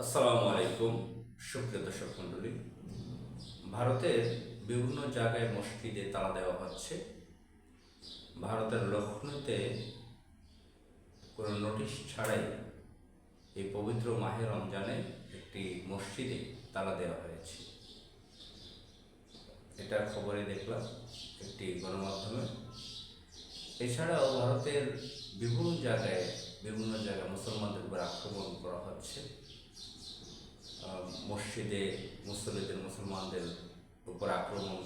আসসালামু আলাইকুম সুপ্রিয় দর্শক মণ্ডলী। ভারতের বিভিন্ন জায়গায় মসজিদে তালা দেওয়া হচ্ছে। ভারতের লখনউতে কোনো নোটিশ ছাড়াই এই পবিত্র মাহে রমজানে একটি মসজিদে তালা দেওয়া হয়েছে। এটা খবরে দেখলাম একটি গণমাধ্যমে। এছাড়াও ভারতের বিভিন্ন জায়গায় মুসলমানদের উপর আক্রমণ করা হচ্ছে। মসজিদে মুসলমানদের উপর আক্রমণ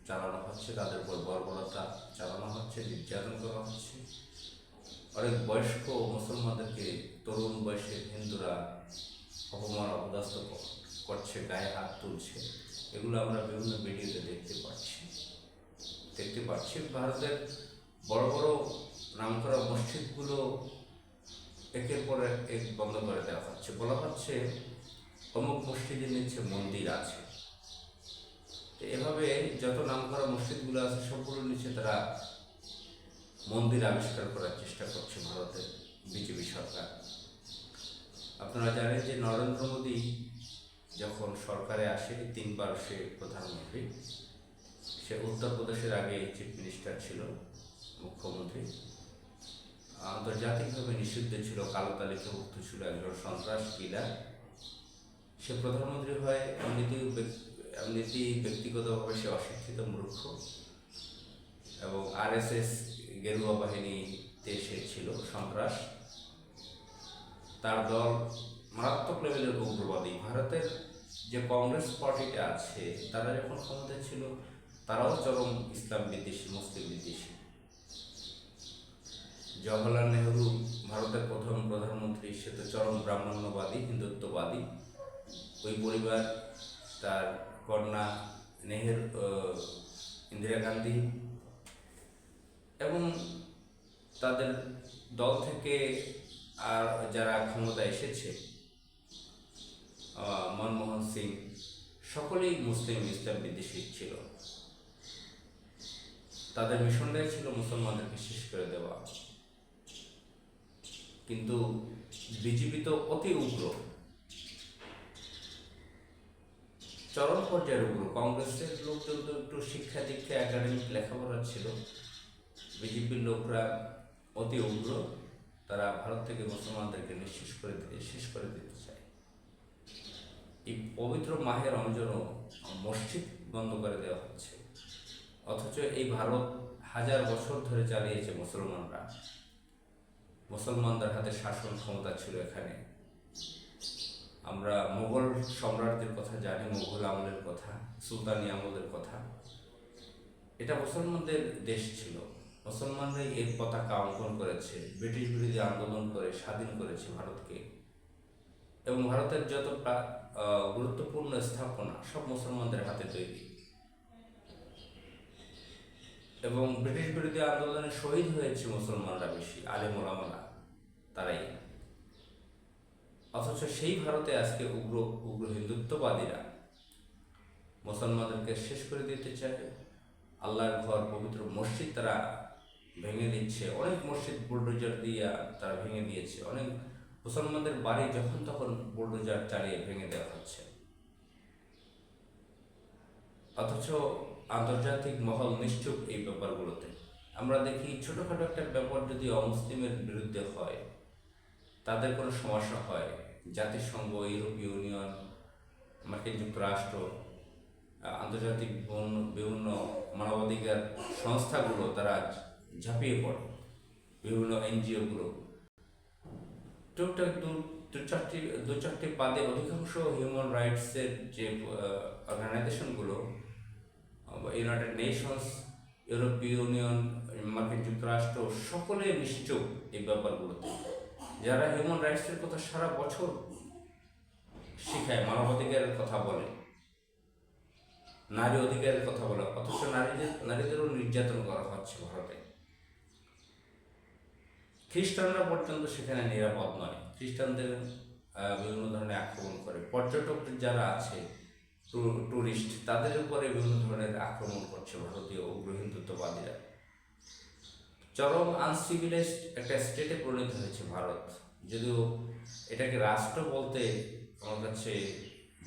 চালানো হচ্ছে, তাদের উপর বর্বরতা চালানো হচ্ছে, নির্যাতন করা হচ্ছে। অনেক বয়স্ক মুসলমানদেরকে তরুণ বয়সের হিন্দুরা অপমান অপদস্থ করছে, গায়ে হাত তুলছে। এগুলো আমরা বিভিন্ন ভিডিওতে দেখতে পাচ্ছি। ভারতের বড় বড় নামকরা মসজিদগুলো একের পর এক বন্ধ করে দেওয়া হচ্ছে। বলা হচ্ছে অমুক মসজিদের নিচে মন্দির আছে। তো এভাবে যত নামকরা মসজিদগুলো আছে সবগুলোর নিচে তারা মন্দির আবিষ্কার করার চেষ্টা করছে ভারতের বিজেপি সরকার। আপনারা জানেন যে নরেন্দ্র মোদী যখন সরকারে আসে 3বার সে প্রধানমন্ত্রী। সে উত্তরপ্রদেশের আগে চিফ মিনিস্টার ছিল, মুখ্যমন্ত্রী। আন্তর্জাতিকভাবে নিষিদ্ধ ছিল, কালো তালিকাভুক্ত ছিল, একজন সন্ত্রাস কিলার। সে প্রধানমন্ত্রী হয় এমনিতেই ব্যক্তিগতভাবে সে অশিক্ষিত মূর্খ এবং RSS গেরুয়া বাহিনীতে সে ছিল সন্ত্রাস। তার দল মারাত্মক লেভেলের উগ্রবাদী। ভারতের যে কংগ্রেস পার্টিটা আছে তারা যখন ক্ষমতায় ছিল তারাও চরম ইসলাম বিদ্বেষী, মুসলিম বিদ্বেষী। জওহরলাল নেহরু ভারতের প্রথম প্রধানমন্ত্রী, সে তো চরম ব্রাহ্মণ্যবাদী, হিন্দুত্ববাদী। ওই পরিবার, তার কন্যা ইন্দিরা গান্ধী এবং তাদের দল থেকে আর যারা ক্ষমতা এসেছে, মনমোহন সিং, সকলেই মুসলিম ইসলাম বিদ্বেষী ছিল। তাদের মিশনটাই ছিল মুসলমানদেরকে শেষ করে দেওয়া। কিন্তু বিজেপি তো অতি উগ্র, চরম পর্যায়ের উগ্র। কংগ্রেসের লোকজন তো একটু শিক্ষা দীক্ষা, একাডেমিক লেখাপড়া ছিল। বিজেপির লোকরা অতি উগ্র। তারা ভারত থেকে মুসলমানদেরকে শেষ করে দিতে চায়। এই পবিত্র মাহে রমজানও মসজিদ বন্ধ করে দেওয়া হচ্ছে। অথচ এই ভারত হাজার বছর ধরে চালিয়েছে মুসলমানদের হাতে শাসন ক্ষমতা ছিল এখানে। আমরা মোগল সম্রাটদের কথা জানি, মোগল আমলের কথা, সুলতানি আমলের কথা। এটা মুসলমানদের দেশ ছিল। মুসলমানরাই এর পতাকা অঙ্কন করেছে, ব্রিটিশ বিরোধী আন্দোলন করে স্বাধীন করেছে ভারতকে। এবং ভারতের যত গুরুত্বপূর্ণ স্থাপনা সব মুসলমানদের হাতে তৈরি। এবং ব্রিটিশ বিরোধী আন্দোলনে শহীদ হয়েছে মুসলমানরা বেশি, আলেম ওলামারা তারাই। অথচ সেই ভারতে আজকে উগ্র হিন্দুত্ববাদীরা মুসলমানদেরকে শেষ করে দিতে চায়। আল্লাহর ঘর, পবিত্র মসজিদ তারা ভেঙে দিচ্ছে। অনেক মসজিদ বুলডোজার দিয়ে তারা ভেঙে দিয়েছে। অনেক মুসলমানদের বাড়ি যখন তখন বুলডোজার চালিয়ে ভেঙে দেওয়া হচ্ছে। অথচ আন্তর্জাতিক মহল নিশ্চুপ এই ব্যাপারগুলোতে। আমরা দেখি ছোটোখাটো একটা ব্যাপার যদি অমুসলিমের বিরুদ্ধে হয়, তাদের কোনো সমস্যা হয়, জাতিসংঘ, ইউরোপীয় ইউনিয়ন, মার্কিন যুক্তরাষ্ট্র, আন্তর্জাতিক বিভিন্ন মানবাধিকার সংস্থাগুলো তারা ঝাঁপিয়ে পড়ে। বিভিন্ন NGO-গুলো টুকটাক দু চারটি বাদে অধিকাংশ হিউম্যান রাইটসের যে অর্গানাইজেশনগুলো, ইউনাইটেড নেশনস, ইউরোপীয় ইউনিয়ন, মার্কিন যুক্তরাষ্ট্র, সকলে নিশ্চুপ এই ব্যাপারগুলোতে। যারা হিউম্যান রাইটসের কথা সারা বছর শিখায়, মানবাধিকারের কথা বলে, নারী অধিকারের কথা বলে, অথচ নারীদেরও নির্যাতন করা হচ্ছে ভারতে। খ্রিস্টানরা পর্যন্ত সেখানে নিরাপদ নয়। খ্রিস্টানদের বিভিন্ন ধরনের আক্রমণ করে। পর্যটক যারা আছে, টুরিস্ট, তাদের উপরে বিভিন্ন ধরনের আক্রমণ করছে ভারতীয় উগ্র হিন্দুত্ববাদীরা। চরম আনসিভিলাইজড একটা স্টেটে পরিণত হয়েছে ভারত। যদিও এটাকে রাষ্ট্র বলতে আমার কাছে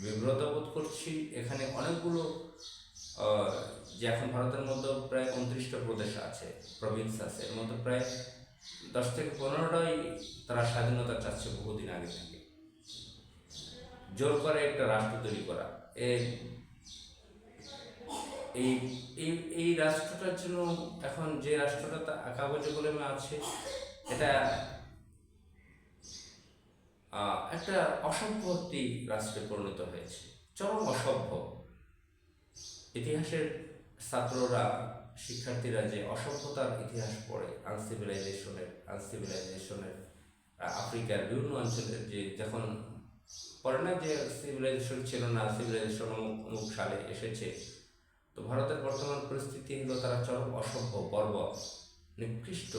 বিব্রত বোধ করছি। এখানে অনেকগুলো যে এখন ভারতের মধ্যে প্রায় 29টা প্রদেশ আছে, প্রভিন্স আছে, এর মধ্যে প্রায় 10 থেকে 15টাই তারা স্বাধীনতা চাচ্ছে বহুদিন আগে থেকে। জোর করে একটা রাষ্ট্র তৈরি করা, এই এই এই রাষ্ট্রটার জন্য এখন যে রাষ্ট্রটা কাগজে কলমে আছে, এটা একটা অসভ্য একটি রাষ্ট্রে পরিণত হয়েছে, চরম অসভ্য। ইতিহাসের ছাত্ররা, শিক্ষার্থীরা যে অসভ্যতার ইতিহাস পড়ে, আনসিভিলাইজেশনের আফ্রিকার বিভিন্ন অঞ্চলের যে যখন পড়ে না যে সিভিলাইজেশন ছিল না, সিভিলাইজেশন অমুক সালে এসেছে, তো ভারতের বর্তমান পরিস্থিতি হলো তারা চরম অসভ্য, বর্বর, নিকৃষ্ট।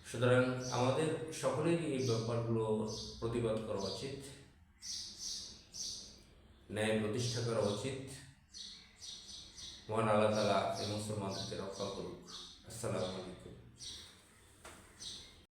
সুতরাং আমাদের সকলেরই এই ব্যাপারগুলো প্রতিবাদ করা উচিত, ন্যায় প্রতিষ্ঠা করা উচিত। মহান আল্লাহ তাআলা এই মুসলমানদেরকে রক্ষা করুক। আসসালামু আলাইকুম।